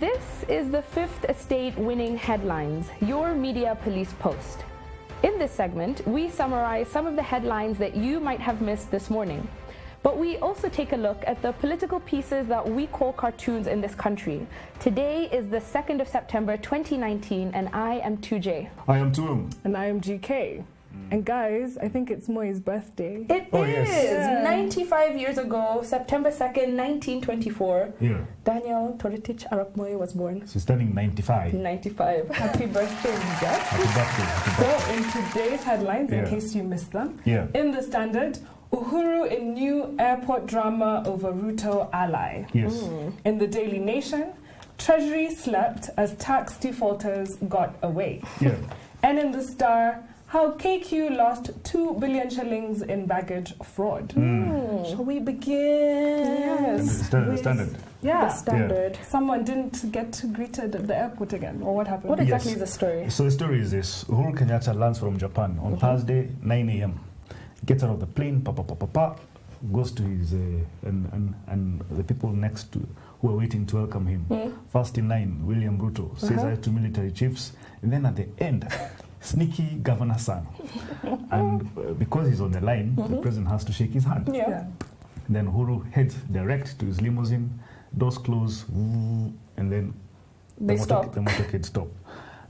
This is the Fifth Estate winning headlines, your media police post. In this segment, we summarize some of the headlines that you might have missed this morning. But we also take a look at the political pieces that we call cartoons in this country. Today is the 2nd of September 2019, and I am 2J. I am Tum. And I am GK. And guys, I think it's Moi's birthday. It is! Yeah. 95 years ago, September 2nd, 1924, Daniel Toritich Arap Moi was born. She's turning 95. 95. Happy birthday, Lisa. Happy birthday. So, in today's headlines, in case you missed them, Yeah. in the Standard, Uhuru in new airport drama over RUTO ally. Yes. In the Daily Nation, Treasury slept as tax defaulters got away. Yeah. And in the Star, how KQ lost 2 billion shillings in baggage fraud. Shall we begin? Yes. The Standard. Yeah. The Standard. Someone didn't get greeted at the airport again, or what happened? What exactly Yes. is the story? So the story is this. Uhuru Kenyatta lands from Japan on Thursday, 9 a.m. Gets out of the plane, goes to his, and the people next to who are waiting to welcome him. First in line, William RUTO, says hi to military chiefs. And then at the end, sneaky Governor San. And because he's on the line, the president has to shake his hand. Yeah. Then Uhuru heads direct to his limousine, doors close, and then They stop. The motorcade stop.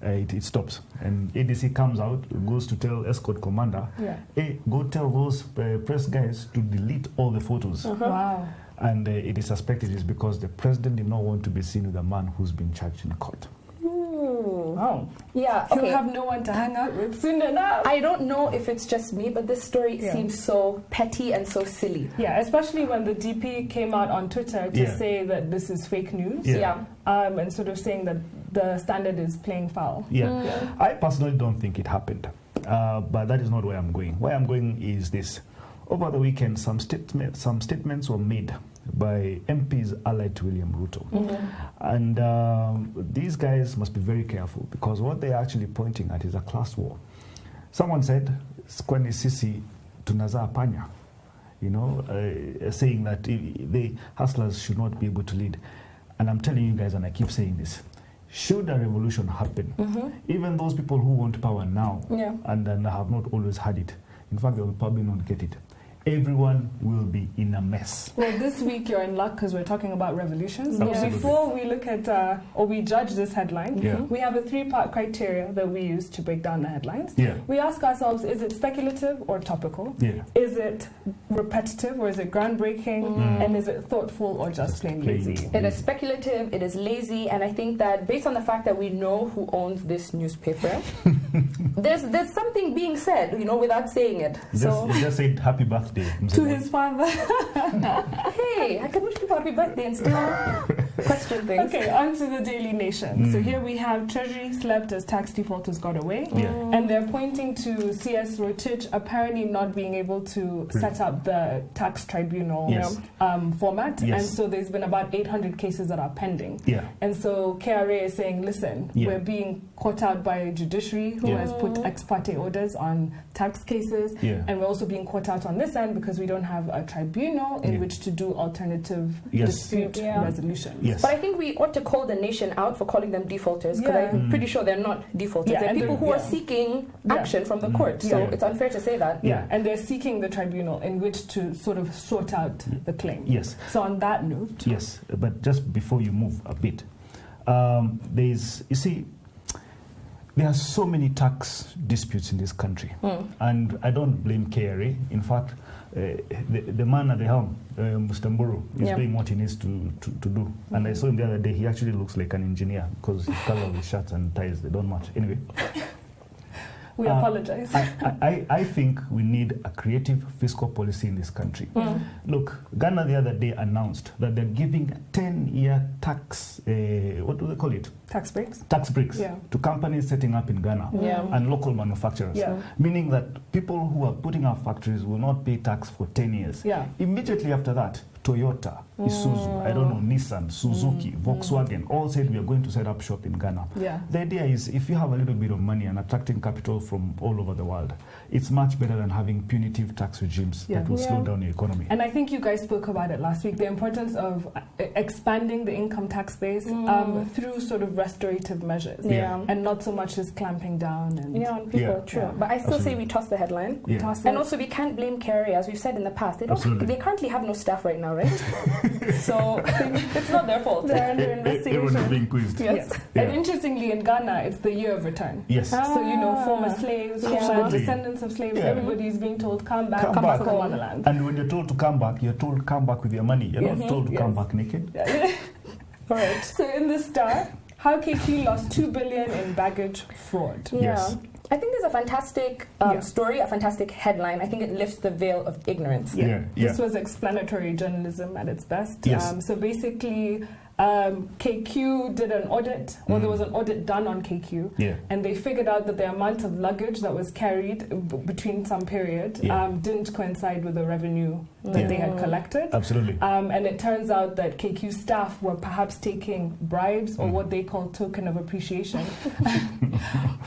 It stops, and ADC comes out, goes to tell escort commander, hey, go tell those press guys to delete all the photos. Wow. And it is suspected it is because the president did not want to be seen with a man who's been charged in court. Wow. Yeah, He'll okay. have no one to hang out with soon enough. I don't know if it's just me, but this story seems so petty and so silly. Yeah, especially when the DP came out on Twitter to say that this is fake news. Yeah. And sort of saying that the Standard is playing foul. I personally don't think it happened, but that is not where I'm going. Where I'm going is this. Over the weekend, some statements were made by MPs allied to William RUTO. And these guys must be very careful, because what they're actually pointing at is a class war. Someone said, Kweni sisi tunazaa panya, saying that the hustlers should not be able to lead. And I'm telling you guys, and I keep saying this, should a revolution happen, even those people who want power now and have not always had it, in fact, they will probably not get it. Everyone will be in a mess. Well, this week you're in luck because we're talking about revolutions. But Absolutely. before we look at, or we judge this headline, we have a 3-part criteria that we use to break down the headlines. We ask ourselves, is it speculative or topical? Is it repetitive or is it groundbreaking? And is it thoughtful or just plain lazy? It is speculative, it is lazy, and I think that based on the fact that we know who owns this newspaper, there's something being said, without saying it. Just said happy birthday. To his father. Hey, I can wish people happy birthday and still question things. Okay, on to the Daily Nation. So here we have Treasury slept as tax defaulters got away. And they're pointing to CS Rotich apparently not being able to set up the tax tribunal format. And so there's been about 800 cases that are pending. And so KRA is saying, listen, we're being caught out by a judiciary who has put ex parte orders on tax cases. And we're also being caught out on this end because we don't have a tribunal in which to do alternative dispute resolution. But I think we ought to call the nation out for calling them defaulters, because I'm pretty sure they're not defaulters. They're people who are seeking action from the court. So it's unfair to say that. And they're seeking the tribunal in which to sort of sort out the claim. So on that note. But just before you move a bit, there are so many tax disputes in this country, and I don't blame KRA. In fact, the man at the helm, Mr. Mburu, is doing what he needs to do. And I saw him the other day. He actually looks like an engineer because his color of his shirts and ties, they don't match. Anyway. We apologize. I think we need a creative fiscal policy in this country. Look, Ghana the other day announced that they're giving a 10-year tax, what do they call it? Tax breaks? Tax breaks to companies setting up in Ghana and local manufacturers. Meaning that people who are putting up factories will not pay tax for 10 years. Immediately after that, Toyota, Isuzu, I don't know, Nissan, Suzuki, Volkswagen, all said we are going to set up shop in Ghana. Yeah. The idea is if you have a little bit of money and attracting capital from all over the world, it's much better than having punitive tax regimes that will slow down your economy. And I think you guys spoke about it last week, the importance of expanding the income tax base through sort of restorative measures. And not so much as clamping down. And on people, true. But I still say we toss the headline. And also we can't blame Kerry, as we've said in the past. They currently have no staff right now, right? So it's not their fault. They're under investigation. Everyone's being quizzed. Yes. And interestingly, in Ghana, it's the year of return. Yes. So, you know, former slaves, former descendants of slaves, everybody's being told, come back to the motherland. And when you're told to come back, you're told come back with your money. You're not told to come back naked. All right. So in the Star, how KQ lost 2 billion in baggage fraud. Yes. I think there's a fantastic story, a fantastic headline. I think it lifts the veil of ignorance. This was explanatory journalism at its best. Yes. So basically, KQ did an audit, or there was an audit done on KQ, and they figured out that the amount of luggage that was carried between some period didn't coincide with the revenue that they had collected. Absolutely. And it turns out that KQ staff were perhaps taking bribes or what they call token of appreciation.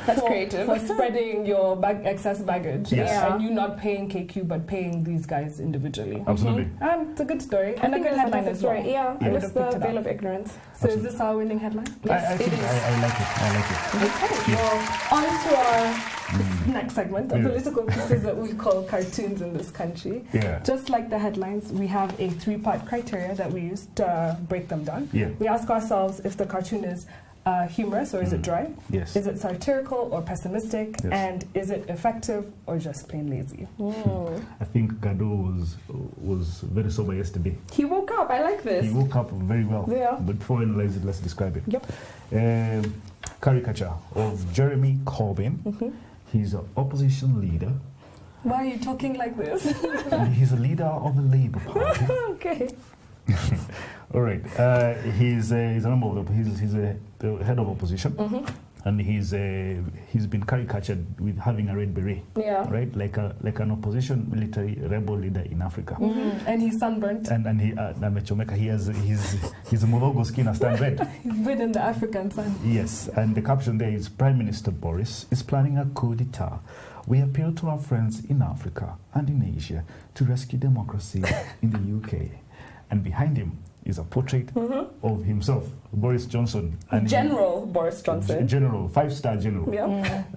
That's creative. For spreading your excess baggage. And you not paying KQ but paying these guys individually. Absolutely. It's a good story. And a good headline as well. It lifts the veil of ignorance. So is this our winning headline? I think I like it. I like it. Okay. Well, on to our next segment, the political pieces that we call cartoons in this country. Just like the headlines, we have a 3-part criteria that we use to break them down. We ask ourselves if the cartoon is humorous or is it dry? Yes. Is it satirical or pessimistic? Yes. And is it effective or just plain lazy? I think Gado was very sober yesterday. He woke up. I like this. He woke up very well. But before we analyze it, let's describe it. Caricature of Jeremy Corbyn. He's an opposition leader. Why are you talking like this? He's a leader of the Labour Party. Okay. All right. He's a member of he's the head of opposition, and he's been caricatured with having a red beret. Right, like an opposition military rebel leader in Africa. And he's sunburnt. And he Namechomeka. He has his Mologo skin has turned red. He's been in the African sun. Yes, and the caption there is Prime Minister Boris is planning a coup d'etat. We appeal to our friends in Africa and in Asia to rescue democracy in the UK. And behind him is a portrait of himself, Boris Johnson. And General Boris Johnson. General, 5-star general.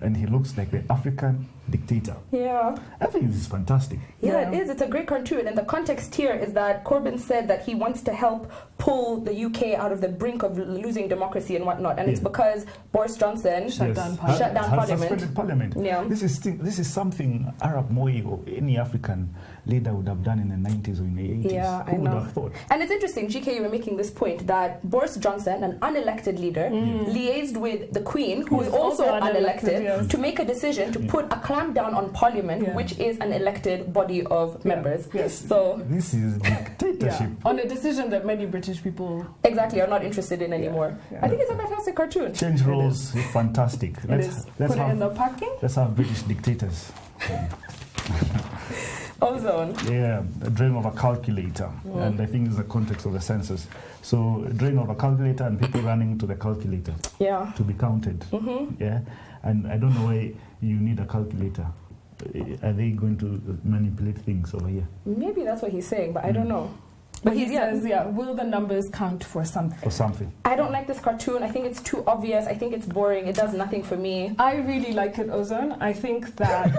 And he looks like the African dictator. I think this is fantastic. It is. It's a great cartoon. And the context here is that Corbyn said that he wants to help pull the UK out of the brink of losing democracy and whatnot. And it's because Boris Johnson shut down Parliament. Suspended Parliament. This is something Arab Moi or any African leader would have done in the 90s or in the 80s. Who would have thought? And it's interesting, GK, you were making this point that Boris Johnson, an unelected leader, liaised with the Queen, who is also unelected, to make a decision to put a clamp down on Parliament, which is an elected body of members. So this is dictatorship. On a decision that many British people are not interested in anymore. I think it's a fantastic cartoon. Change roles is fantastic. Let's put it in the parking. Let's have British dictators. Ozone. A drawing of a calculator, and I think it's the context of the census. So a drawing of a calculator and people running to the calculator to be counted. And I don't know why you need a calculator. Are they going to manipulate things over here? Maybe that's what he's saying, but I don't know. But he says, will the numbers count for something? For something. I don't like this cartoon. I think it's too obvious. I think it's boring. It does nothing for me. I really like it, Ozone. I think that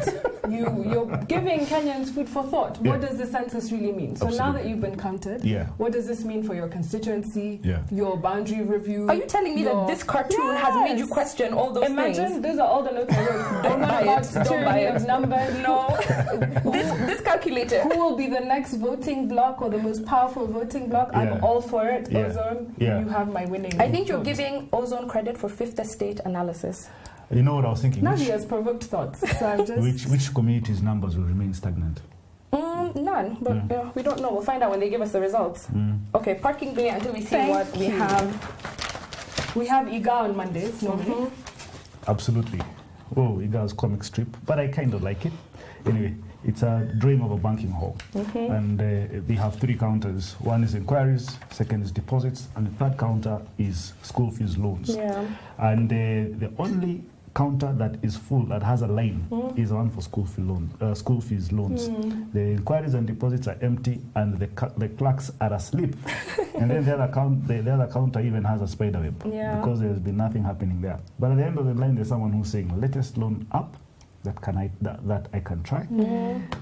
you're giving Kenyans food for thought. What does the census really mean? So now that you've been counted, what does this mean for your constituency, your boundary review? Are you telling me that this cartoon has made you question all those things? Imagine, those are all the notes I wrote. Don't buy it. Numbers. No. This calculator. Who will be the next voting bloc or the most powerful voting bloc? I'm all for it. Ozone, you have my winning. I think you're giving Ozone credit for Fifth Estate analysis. You know what I was thinking? Now he has provoked thoughts. So I'm just which communities' numbers will remain stagnant? None, but we don't know. We'll find out when they give us the results. Okay, parking day until we see what we have. We have IGA on Mondays, normally. Absolutely. Oh, Iga's comic strip, but I kind of like it. Anyway, it's a drawing of a banking hall. Okay. And they have 3 counters. One is inquiries, second is deposits, and the third counter is school fees loans. Yeah. And the only counter that is full, that has a line, is the one for school fees loans. The inquiries and deposits are empty, and the clerks are asleep. And then the other counter even has a spider web, because there's been nothing happening there. But at the end of the line, there's someone who's saying, latest loan up that I can try.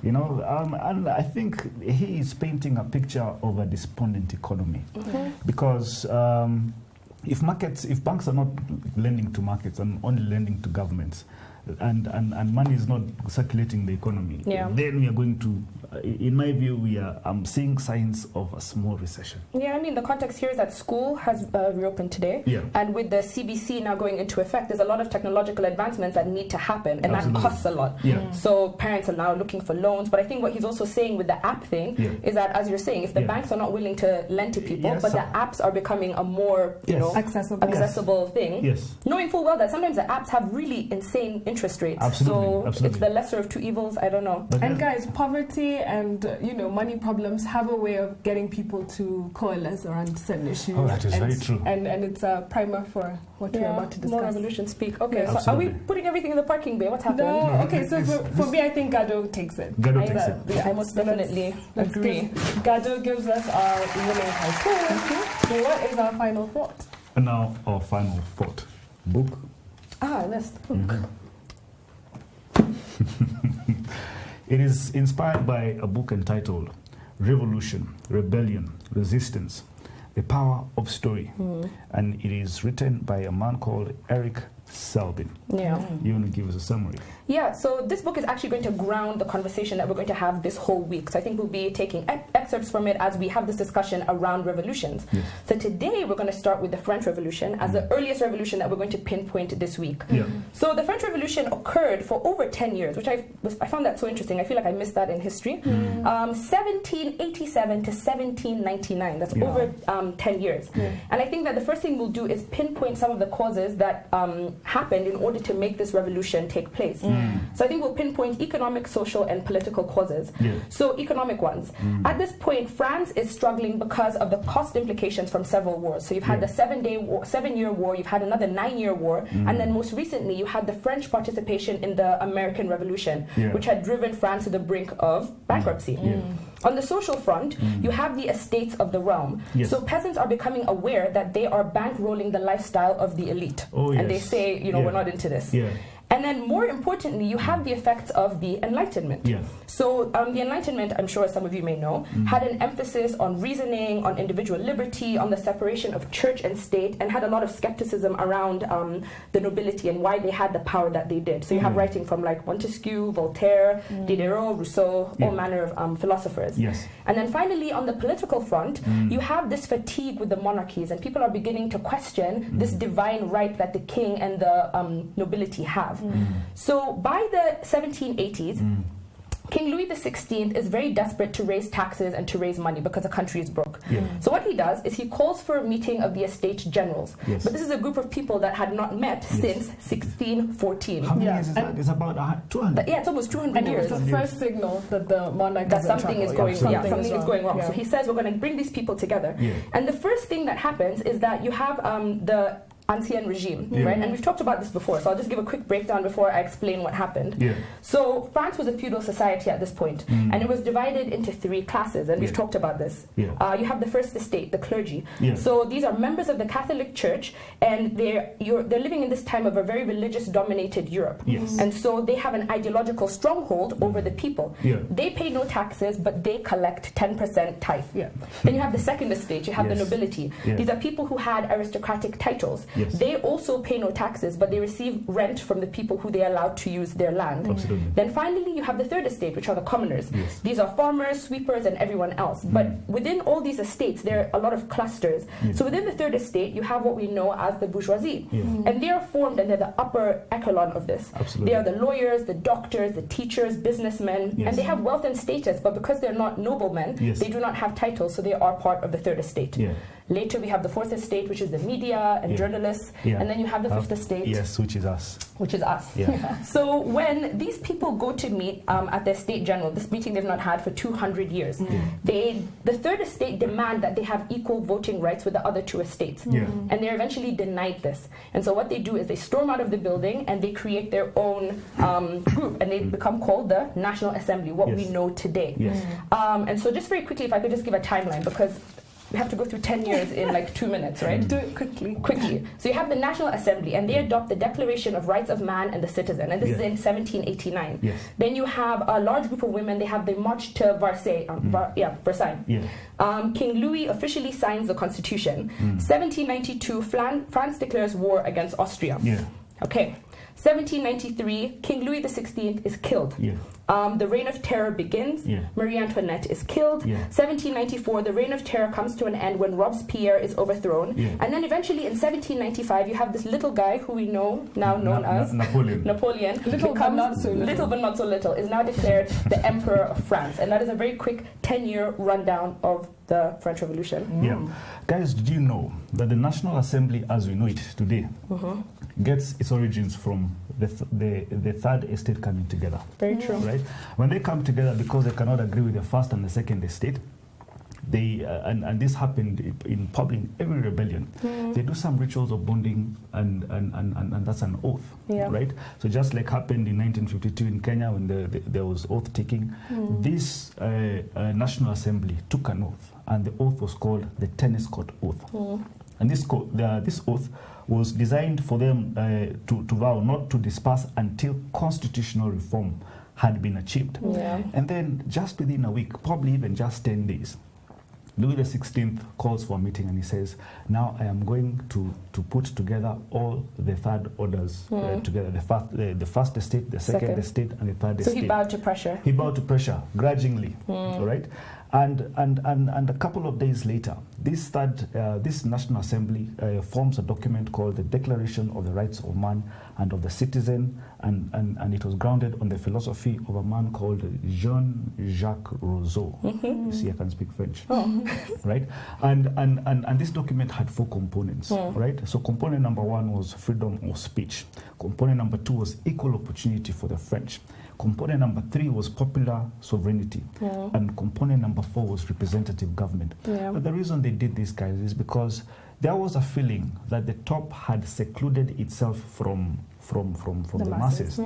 You know, and I think he is painting a picture of a despondent economy, because if banks are not lending to markets and only lending to governments, and money is not circulating the economy, then we are going to, in my view, I'm seeing signs of a small recession. Yeah, I mean, the context here is that school has reopened today, and with the CBC now going into effect, there's a lot of technological advancements that need to happen, and that costs a lot. So parents are now looking for loans, but I think what he's also saying with the app thing is that, as you're saying, if the banks are not willing to lend to people, but the apps are becoming a more, accessible thing, knowing full well that sometimes the apps have really insane interest rates. Absolutely. It's the lesser of two evils. I don't know. And guys, poverty and money problems have a way of getting people to coalesce around certain issues. Oh, that is very true. And it's a primer for what we're about to discuss. More revolution speak. Okay, so are we putting everything in the parking bay? What's happening? No. Okay, so for me, I think Gado takes it. Gado takes it. Yeah, I most definitely agree. Gado gives us our winning title. So what is our final thought? And now our final thought. Book. That's the book. It is inspired by a book entitled Revolution, Rebellion, Resistance, The Power of Story. And it is written by a man called Eric Selvin. You want to give us a summary? Yeah, so this book is actually going to ground the conversation that we're going to have this whole week. So I think we'll be taking excerpts from it as we have this discussion around revolutions. So today we're going to start with the French Revolution as the earliest revolution that we're going to pinpoint this week. So the French Revolution occurred for over 10 years, which I found that so interesting. I feel like I missed that in history. 1787 to 1799, that's over 10 years. And I think that the first thing we'll do is pinpoint some of the causes that happened in order to make this revolution take place. So I think we'll pinpoint economic, social, and political causes. So economic ones. At this point, France is struggling because of the cost implications from several wars. So you've had the 7-year war, you've had another 9-year war, and then most recently you had the French participation in the American Revolution, which had driven France to the brink of bankruptcy. On the social front, you have the estates of the realm. So peasants are becoming aware that they are bankrolling the lifestyle of the elite. And they say, we're not into this. And then more importantly, you have the effects of the Enlightenment. So the Enlightenment, I'm sure some of you may know, had an emphasis on reasoning, on individual liberty, on the separation of church and state, and had a lot of skepticism around the nobility and why they had the power that they did. So you have writing from like Montesquieu, Voltaire, Diderot, Rousseau, all manner of philosophers. And then finally, on the political front, you have this fatigue with the monarchies, and people are beginning to question this divine right that the king and the nobility have. So by the 1780s, King Louis XVI is very desperate to raise taxes and to raise money because the country is broke. So what he does is he calls for a meeting of the Estates Generals. But this is a group of people that had not met since 1614. How many years is that? It's about 200. It's almost 200 years. It's the first signal that the monarch that something is going wrong. Something is going wrong. So he says we're going to bring these people together. And the first thing that happens is that you have the Ancien regime, right? And we've talked about this before, so I'll just give a quick breakdown before I explain what happened. So France was a feudal society at this point, and it was divided into 3 classes, and we've talked about this. You have the first estate, the clergy. So these are members of the Catholic Church, and they're living in this time of a very religious-dominated Europe. And so they have an ideological stronghold over the people. They pay no taxes, but they collect 10% tithe. Then you have the second estate, you have the nobility. These are people who had aristocratic titles. They also pay no taxes, but they receive rent from the people who they allowed to use their land. Then finally, you have the third estate, which are the commoners. These are farmers, sweepers, and everyone else. But within all these estates, there are a lot of clusters. So within the third estate, you have what we know as the bourgeoisie. And they are formed, and they're the upper echelon of this. They are the lawyers, the doctors, the teachers, businessmen, and they have wealth and status, but because they're not noblemen, they do not have titles, so they are part of the third estate. Later, we have the fourth estate, which is the media and journalists. And then you have the fifth estate. Yes, which is us. Which is us. So when these people go to meet at their state general, this meeting they've not had for 200 years, the third estate demand that they have equal voting rights with the other two estates. And they're eventually denied this. And so what they do is they storm out of the building and they create their own group, and they become called the National Assembly, what we know today. And so just very quickly, if I could just give a timeline, because we have to go through 10 years in like 2 minutes, right? Do it quickly. Quickly. So you have the National Assembly, and they adopt the Declaration of Rights of Man and the Citizen, and this is in 1789. Then you have a large group of women. They have the March to Versailles. Versailles. King Louis officially signs the Constitution. 1792, France declares war against Austria. Okay. 1793, King Louis XVI is killed. The Reign of Terror begins. Marie Antoinette is killed. 1794, the Reign of Terror comes to an end when Robespierre is overthrown. And then eventually in 1795, you have this little guy who we know, now known as Napoleon. Little but not so little, is now declared the Emperor of France. And that is a very quick 10-year rundown of the French Revolution. Guys, did you know that the National Assembly as we know it today gets its origins from the third estate coming together? Very true. Right? When they come together because they cannot agree with the first and the second estate, they and this happened in public, every rebellion. They do some rituals of bonding, and that's an oath, right? So just like happened in 1952 in Kenya when there was oath taking, this National Assembly took an oath, and the oath was called the Tennis Court Oath. And this oath was designed for them to vow not to disperse until constitutional reform had been achieved. And then just within a week, probably even just 10 days, Louis XVI calls for a meeting and he says, now I am going to put together all the third orders together, the first estate, the second estate, and the third estate. So he bowed to pressure. He bowed to pressure, grudgingly, all right? And a couple of days later, this National Assembly forms a document called the Declaration of the Rights of Man and of the Citizen, and it was grounded on the philosophy of a man called Jean-Jacques Rousseau. You see, I can speak French, right? And this document had 4 components, right? So component number 1 was freedom of speech. Component number 2 was equal opportunity for the French. Component number 3 was popular sovereignty, and component number 4 was representative government. But the reason they did this, guys, is because there was a feeling that the top had secluded itself from the masses.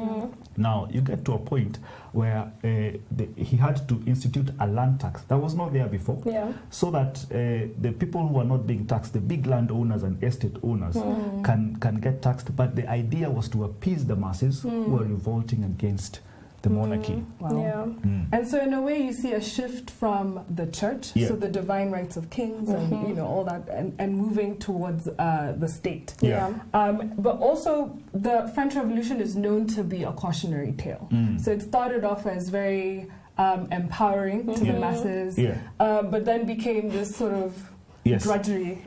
Now, you get to a point where he had to institute a land tax that was not there before, so that the people who are not being taxed, the big landowners and estate owners, can get taxed. But the idea was to appease the masses who are revolting against the monarchy. And so in a way you see a shift from the church, so the divine rights of kings and all that, and moving towards the state. But also the French Revolution is known to be a cautionary tale. So it started off as very empowering to the masses, but then became this sort of drudgery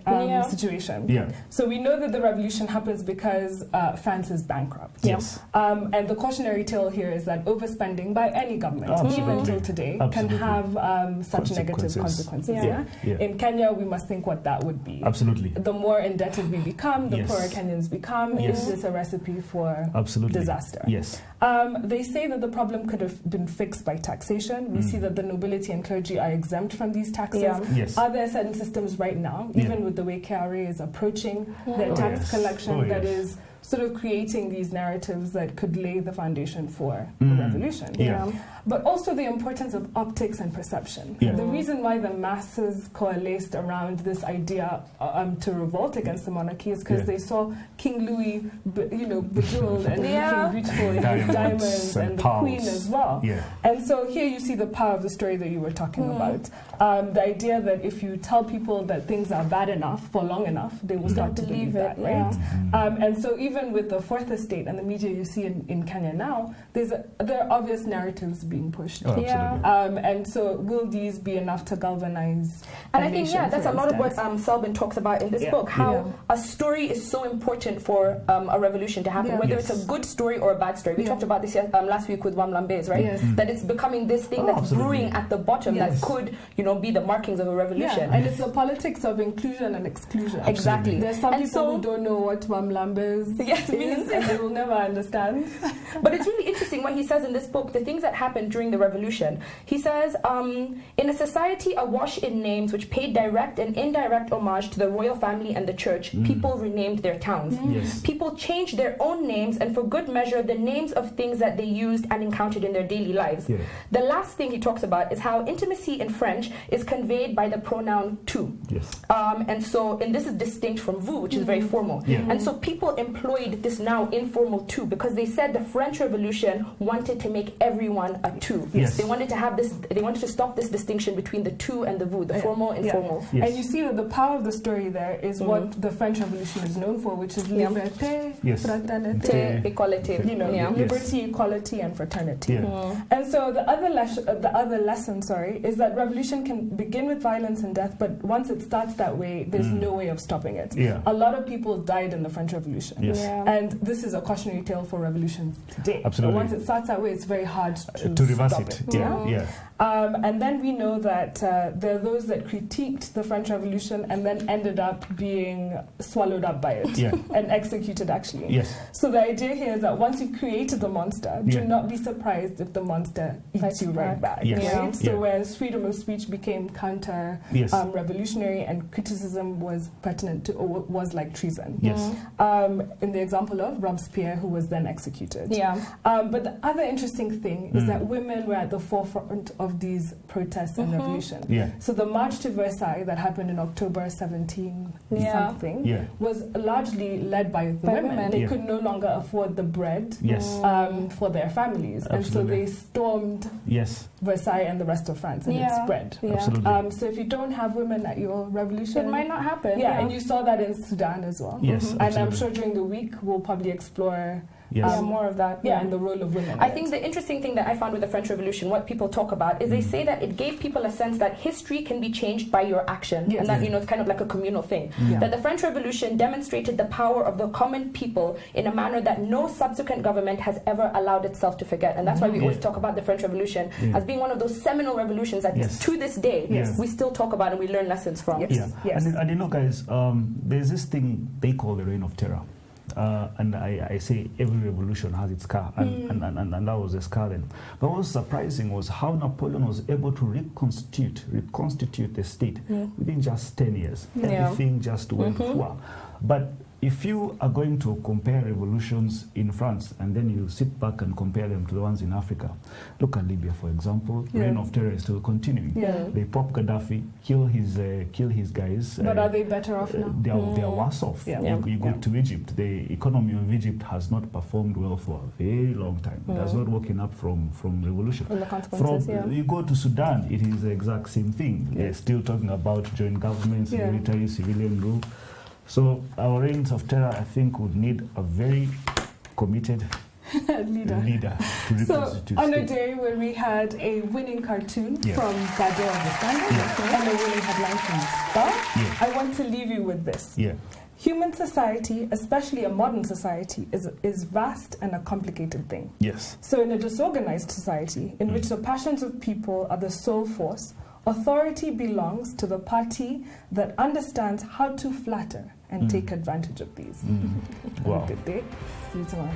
situation. So we know that the revolution happens because France is bankrupt. And the cautionary tale here is that overspending by any government, even till today, can have such negative consequences. In Kenya, we must think what that would be. The more indebted we become, the poorer Kenyans become. Is this a recipe for disaster? They say that the problem could have been fixed by taxation. We see that the nobility and clergy are exempt from these taxes. Are there certain systems right now, even with the way KRA is approaching their tax collection, that is sort of creating these narratives that could lay the foundation for the revolution. But also the importance of optics and perception. The reason why the masses coalesced around this idea to revolt against the monarchy is because they saw King Louis, bejeweled and looking beautiful in his diamonds, and the Queen as well. And so here you see the power of the story that you were talking about. The idea that if you tell people that things are bad enough for long enough, they will start to believe that, right? And so even with the fourth estate and the media you see in Kenya now, there are obvious narratives being pushed. Oh, absolutely. And so will these be enough to galvanize? And I think, that's a lot of what Selbin talks about in this book, how a story is so important for a revolution to happen, whether it's a good story or a bad story. We talked about this last week with Wamlambes, right? Yes. That it's becoming this thing that's brewing at the bottom that could, be the markings of a revolution. And it's the politics of inclusion and exclusion. Exactly. There's some people who don't know what Wamlambes means, and they will never understand. But it's really interesting what he says in this book, the things that happened during the revolution. He says, in a society awash in names which paid direct and indirect homage to the royal family and the church, people renamed their towns. Yes. People changed their own names, and for good measure, the names of things that they used and encountered in their daily lives. Yeah. The last thing he talks about is how intimacy in French is conveyed by the pronoun tu. Yes. And this is distinct from vous, which is very formal. Yeah. And so people employed this now informal tu because they said the French Revolution wanted to make everyone a tu. Yes. They wanted to have this. They wanted to stop this distinction between the tu and the vous, the formal, informal. Yes. And you see that the power of the story there is what the French Revolution is known for, which is liberté, fraternité, equality. Liberty, equality, and fraternity. Yeah. And so the other lesson, is that revolution can begin with violence and death, but once it starts that way, there's no way of stopping it. Yeah. A lot of people died in the French Revolution. Yes. And this is a cautionary tale for revolutions today. Absolutely. But once it starts that way, it's very hard to reverse stop it. it. Yeah. And then we know that there are those that critiqued the French Revolution and then ended up being swallowed up by it and executed, actually. Yes. So the idea here is that once you've created the monster, do not be surprised if the monster eats you right back. Yes. Right? So whereas freedom of speech became counter-revolutionary and criticism was pertinent to, or was like treason. Yes. In the example of Robespierre, who was then executed. Yeah. But the other interesting thing is that women were at the forefront of these protests and revolution. Yeah. So the March to Versailles that happened in October 17 something was largely led by the women. They could no longer afford the bread for their families. Absolutely. And so they stormed Versailles and the rest of France, and it spread. Absolutely. So if you don't have women at your revolution, it might not happen. Yeah, and you saw that in Sudan as well. Yes, and I'm sure during the week we'll probably explore more of that. And the role of women. I think the interesting thing that I found with the French Revolution, what people talk about, is they say that it gave people a sense that history can be changed by your action, and that it's kind of like a communal thing. That the French Revolution demonstrated the power of the common people in a manner that no subsequent government has ever allowed itself to forget, and that's why we always talk about the French Revolution as being one of those seminal revolutions that to this day we still talk about and we learn lessons from. And guys, there's this thing they call the Reign of Terror. And I say every revolution has its scar, and that was a scar then. But what was surprising was how Napoleon was able to reconstitute the state within just 10 years. Everything just went well. But if you are going to compare revolutions in France and then you sit back and compare them to the ones in Africa, look at Libya, for example. Reign of Terror is still continuing. They pop Gaddafi, kill his guys. But are they better off now? They are worse off. You go to Egypt. The economy of Egypt has not performed well for a very long time. It has not woken up from revolution. From the consequences, You go to Sudan, it is the exact same thing. They're still talking about joint governments, military, civilian rule. So our reigns of terror, I think, would need a very committed leader to reconstitute. So on a day where we had a winning cartoon from Gado of the Standard and a winning headline from the Star, I want to leave you with this. Human society, especially a modern society, is vast and a complicated thing. So in a disorganized society, in which the passions of people are the sole force, authority belongs to the party that understands how to flatter and take advantage of these. Wow. Good day. See you tomorrow.